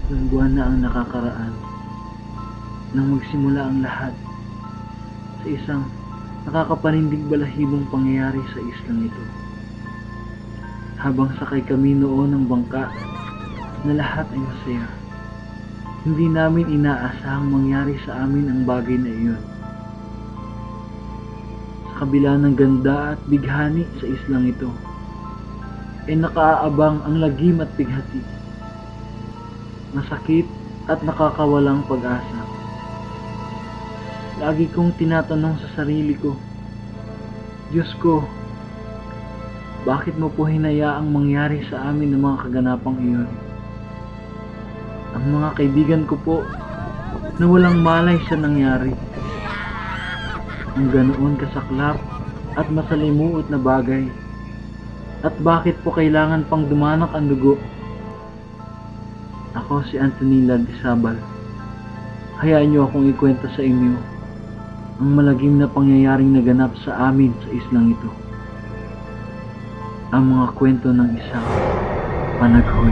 3 buwan na ang nakakaraan nang magsimula ang lahat sa isang nakakapanindig balahibong pangyayari sa islang ito. Habang sakay kami noon ng bangka na lahat ay masaya, hindi namin inaasahang mangyari sa amin ang bagay na iyon. Sa kabila ng ganda at bighani sa islang ito, ay nakaaabang ang lagim at bighati, masakit at nakakawalang pag-asa. Lagi kong tinatanong sa sarili ko, Diyos ko, bakit mo po hinayaang mangyari sa amin ang mga kaganapang iyon? Ang mga kaibigan ko po na walang malay sa nangyari. Ang ganoon kasaklap at masalimuot na bagay. At bakit po kailangan pang dumanak ang dugo? Ako si Antonila Disabal. Hayaan niyo akong ikwento sa inyo ang malagim na pangyayaring naganap sa amin sa islang ito. Ang mga kwento ng isang panaghoy.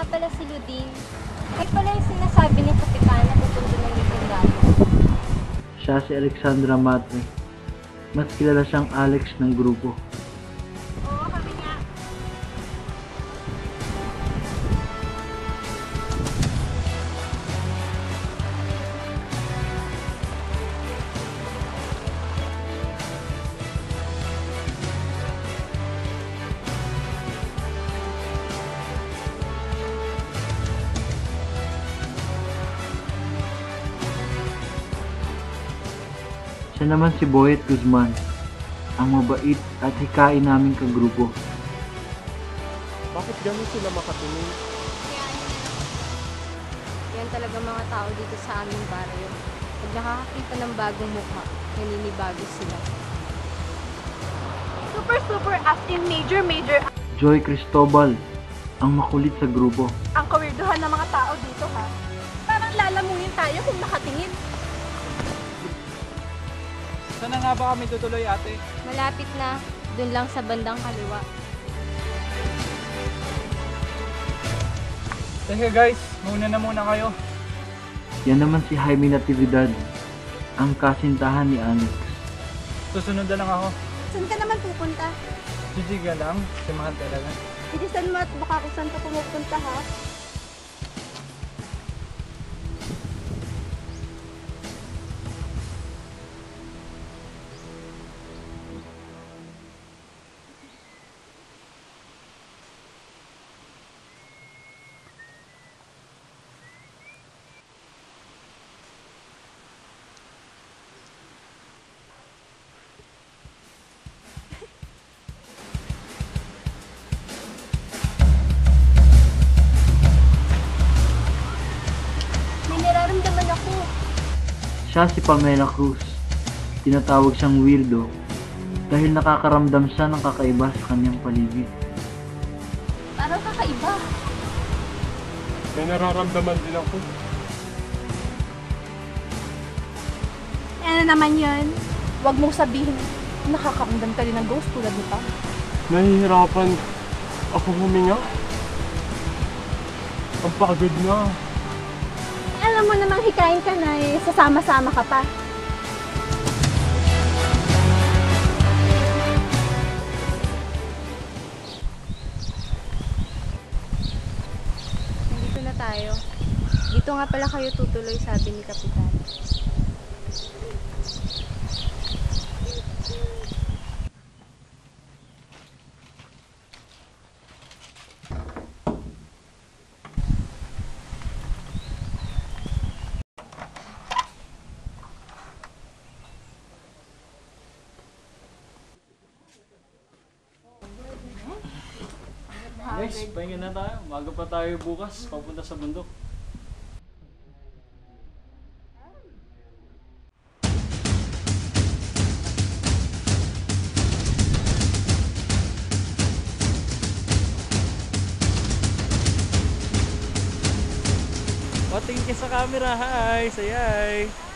Pala si Luding. Ay pala yung sinasabi ni Kapitan na pupunta ng Lipundato. Siya si Alexandra Matre. Mas kilala siyang Alex ng grupo. Oo, kami nga. Siya naman si Boyet Guzman, ang mabait at hikain naming kagrupo. Bakit ganun sila makatingin? Yan talaga mga tao dito sa aming baryo. Pag nakakakita ng bagong mukha, naninibago sila. Super as in major. Joy Cristobal, ang makulit sa grupo. Ang kawirduhan ng mga tao dito ha. Parang lalamunin tayo kung nakatingin. Saan na nga ba kami tutuloy, ate? Malapit na, dun lang sa bandang kaliwa. Teka guys, muna kayo. Yan naman si Jaime Natividad, ang kasintahan ni Alex. Susunod na lang ako. Saan ka naman pupunta? Jijiga lang, si mahal talaga. Bilisan mo at baka kung saan ka pumupunta ha. Siya si Pamela Cruz. Tinatawag siyang weirdo dahil nakakaramdam siya ng kakaiba sa kanyang paligid. Parang kakaiba. May nararamdaman din ako. Ano naman yun? Huwag mong sabihin, nakakaramdam ka din ng ghost tulad nito. Nahihirapan ako huminga. Ang pagod na. Alam mo namang hikayin ka na eh, sasama-sama ka pa. Nandito na tayo. Dito nga pala kayo tutuloy, sabi ni Kapitan. Guys, pahinga na tayo. Umaga pa tayo bukas, papunta sa bundok. camera. Hi! Sayay!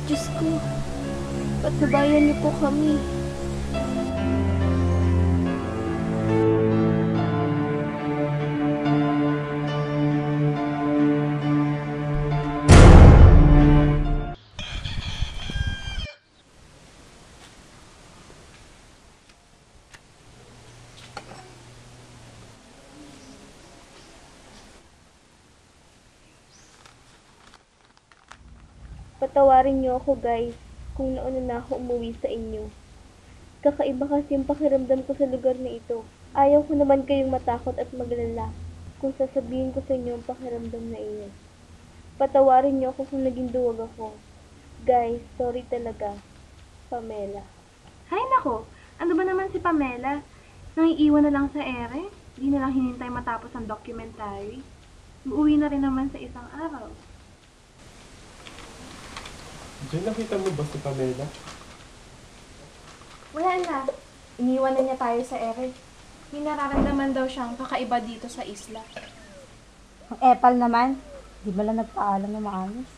Diyos ko, patabayan niyo po kami. Patawarin niyo ako, guys, kung nauna na ako umuwi sa inyo. Kakaiba kasi yung pakiramdam ko sa lugar na ito. Ayaw ko naman kayong matakot at maglala kung sasabihin ko sa inyo ang pakiramdam na iyon. Patawarin niyo ako kung naging duwag ako. Guys, sorry talaga. Pamela. Hay nako, ano ba naman si Pamela? Nangiiwan na lang sa ere? Di na lang hinintay matapos ang documentary? Uuwi na rin naman sa isang araw. Jay, nakita mo ba si Pamela? Wala na. Iniwan na niya tayo sa ere. May nararamdaman daw siyang kakaiba dito sa isla. Ang epal naman. Di ba lang nagpaalam na maayos?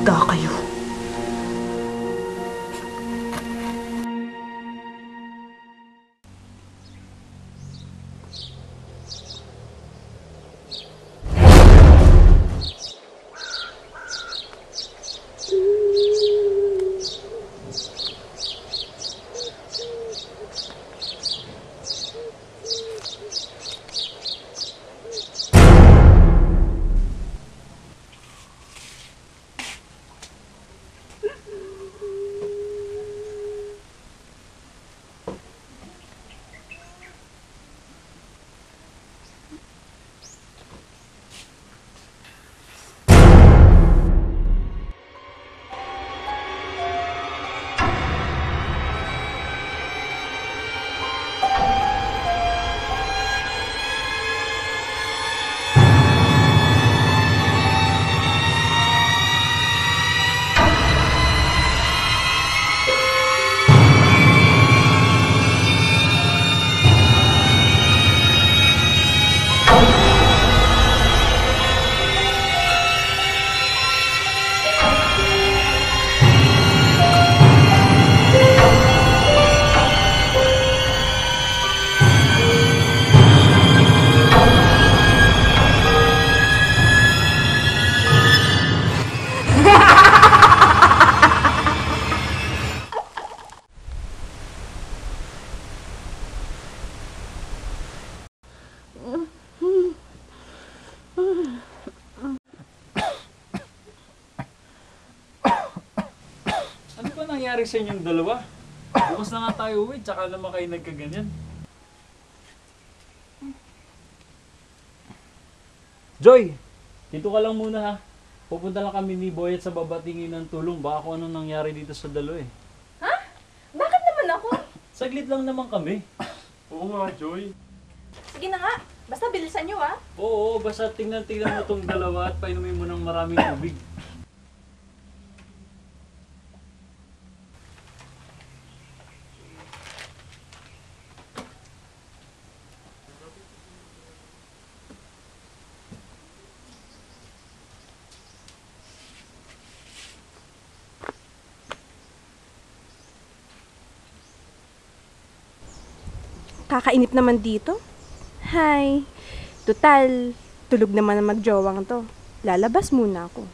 Manda kayo. Ano ba nangyari sa inyong dalawa? Bukas na nga tayo uwi, tsaka naman kayo nagkaganyan. Joy! Dito ka lang muna ha. Pupunta lang kami ni Boyet sa baba tingin ng tulong. Baka kung anong nangyari dito sa dalo eh. Ha? Bakit naman ako? Saglit lang naman kami. Oo nga, Joy. Sige na nga. Basta bilisan nyo ah. Oo, basta tingnan mo tong dalawa at painumin mo ng maraming tubig. Kakainip naman dito. Hi. Tutal, tulog naman ang magjowang to. Lalabas muna ako.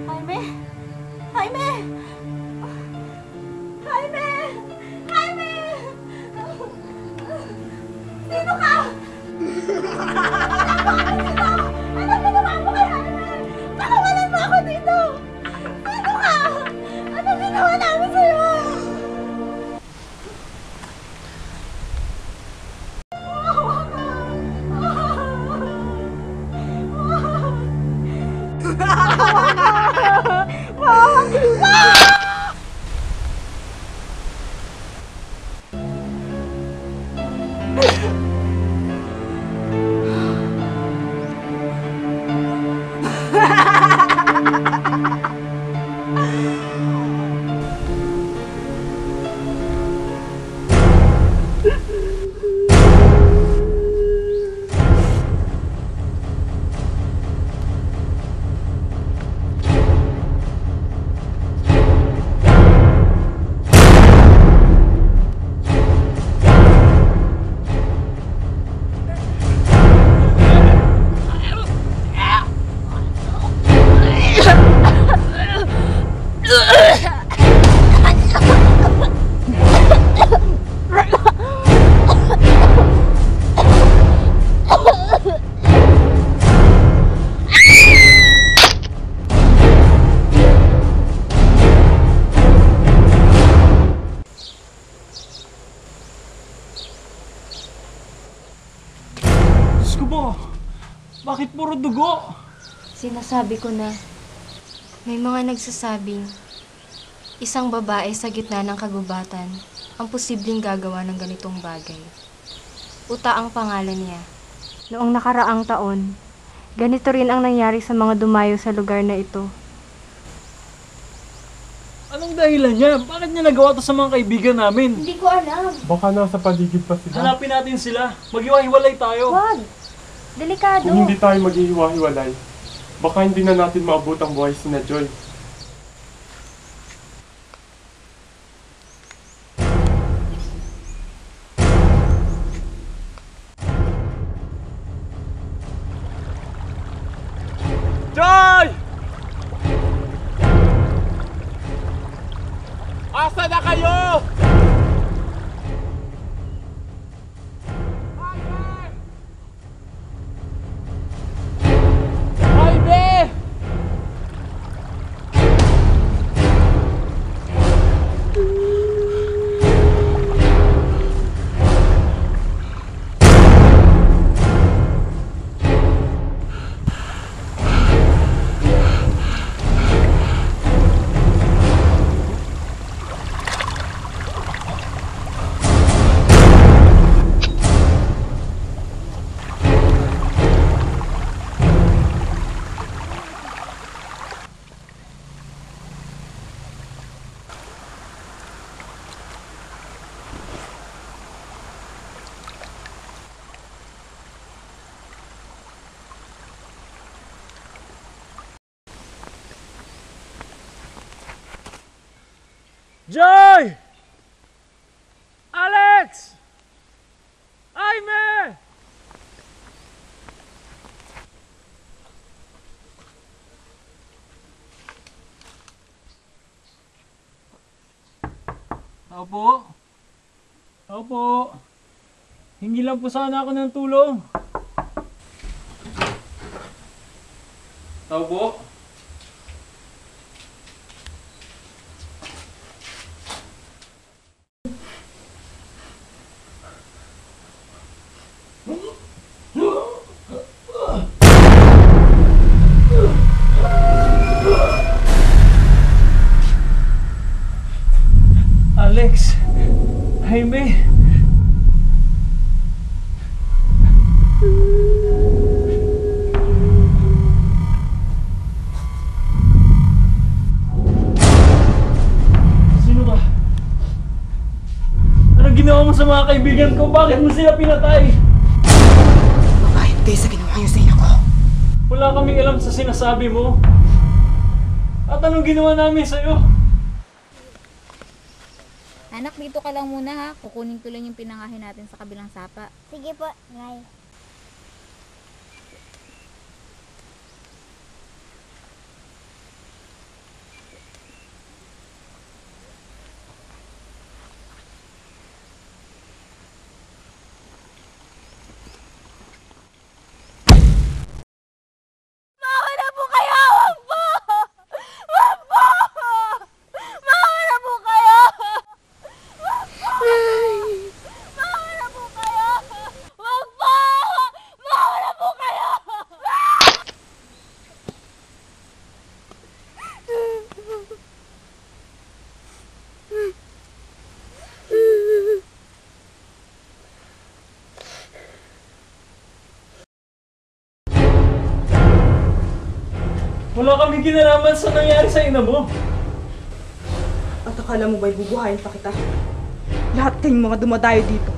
Jaime! Jaime! Jaime! Jaime! Sino ka? Anong ginawa mo kay Jaime? Pakawalan mo ako dito! Sino ka? Anong ginawa namin sa'yo? Diyos ko po! Bakit puro dugo? Sinasabi ko na, may mga nagsasabing, isang babae sa gitna ng kagubatan ang posibleng gagawa ng ganitong bagay. Uta ang pangalan niya. Noong nakaraang taon, ganito rin ang nangyari sa mga dumayo sa lugar na ito. Anong dahilan niya? Bakit niya nagawa to sa mga kaibigan namin? Hindi ko alam. Baka nasa paligid pa sila. Hanapin natin sila. Maghiwa-hiwalay tayo. Wag. Delikado. Kung hindi tayo maghihiwa-hiwalay, baka hindi na natin maabot ang buhay sina Joy. Joy! Asa na kayo? Jaime! Joy! Alex! Jaime! Opo. Opo. Hingi lang po sana ako ng tulong. Opo. Alex, Jaime. Sino ka? Anong ginawa mo sa mga kaibigan ko? Bakit mo sila pinatay? Mabayad kayo sa ginawa niyo sa ina ko. Wala kaming alam sa sinasabi mo. At anong ginawa namin sa'yo? Anak, dito ka lang muna ha. Kukunin ko lang yung pinangahin natin sa kabilang sapa. Sige po, Nay. Maawa na po kayo! Wag po! Wag po! Maawa na po kayo! Wag po! Maawa na po kayo! Wag po! Maawa na po kayo! Wala kaming kinalaman sa nangyari sa ina mo. At akala mo ba'y bubuhayin pa kita? Lahat kayong mga dumadayo dito.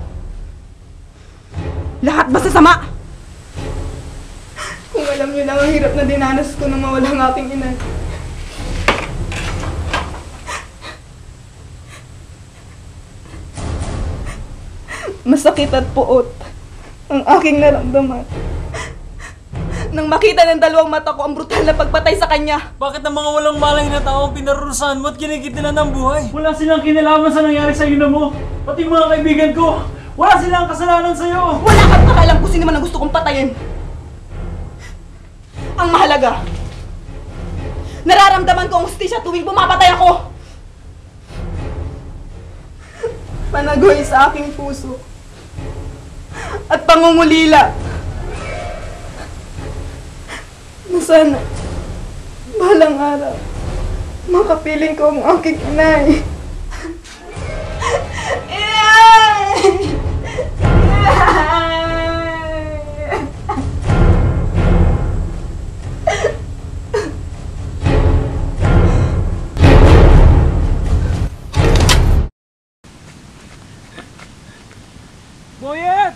Lahat masasama! Kung alam niyo lang ang hirap na dinanas ko nang mawala ang aking ina. Masakit at puot ang aking naramdaman. Nang makita ng dalawang mata ko ang brutal na pagpatay sa kanya. Bakit ang mga walang malay na tao ang pinarurusahan mo at kinikitilan ng buhay? Wala silang kinalaman sa nangyari sa ina mo. Pati mga kaibigan ko. Wala silang kasalanan sa'yo. Wala kang pakialam kung sino man ang gusto kong patayin. Ang mahalaga, nararamdaman ko ang hustisya tuwing pumapatay ako. Panagoy sa aking puso at pangungulila na sana balang araw makapiling ko ang aking inay. Boyet!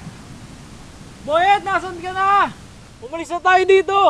Boyet, nasan ka na? Umalis na tayo dito!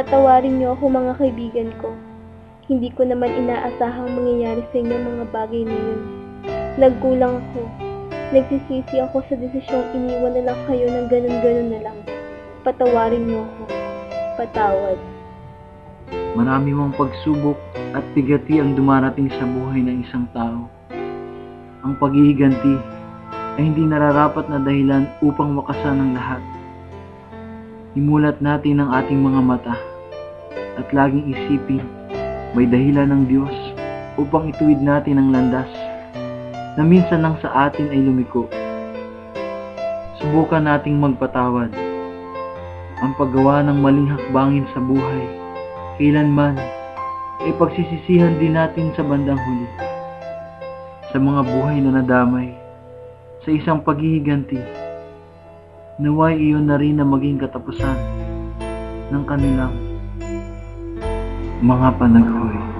Patawarin niyo ako mga kaibigan ko. Hindi ko naman inaasahang mangyayari sa inyo mga bagay na yun. Nagkulang ako. Nagsisisi ako sa desisyong iniwan na lang kayo ng ganun-ganun na lang. Patawarin niyo ako. Patawad. Marami mang pagsubok at bigati ang dumarating sa buhay ng isang tao. Ang paghihiganti ay hindi nararapat na dahilan upang wakasan ang lahat. Imulat natin ang ating mga mata at laging isipin may dahilan ng Diyos upang ituwid natin ang landas na minsan lang sa atin ay lumiko. Subukan nating magpatawad. Ang paggawa ng maling hakbangin sa buhay, kailanman ay pagsisisihan din natin sa bandang huli. Sa mga buhay na nadamay sa isang paghihiganti, naway iyon na rin na maging katapusan ng kanilang mga panaghoy.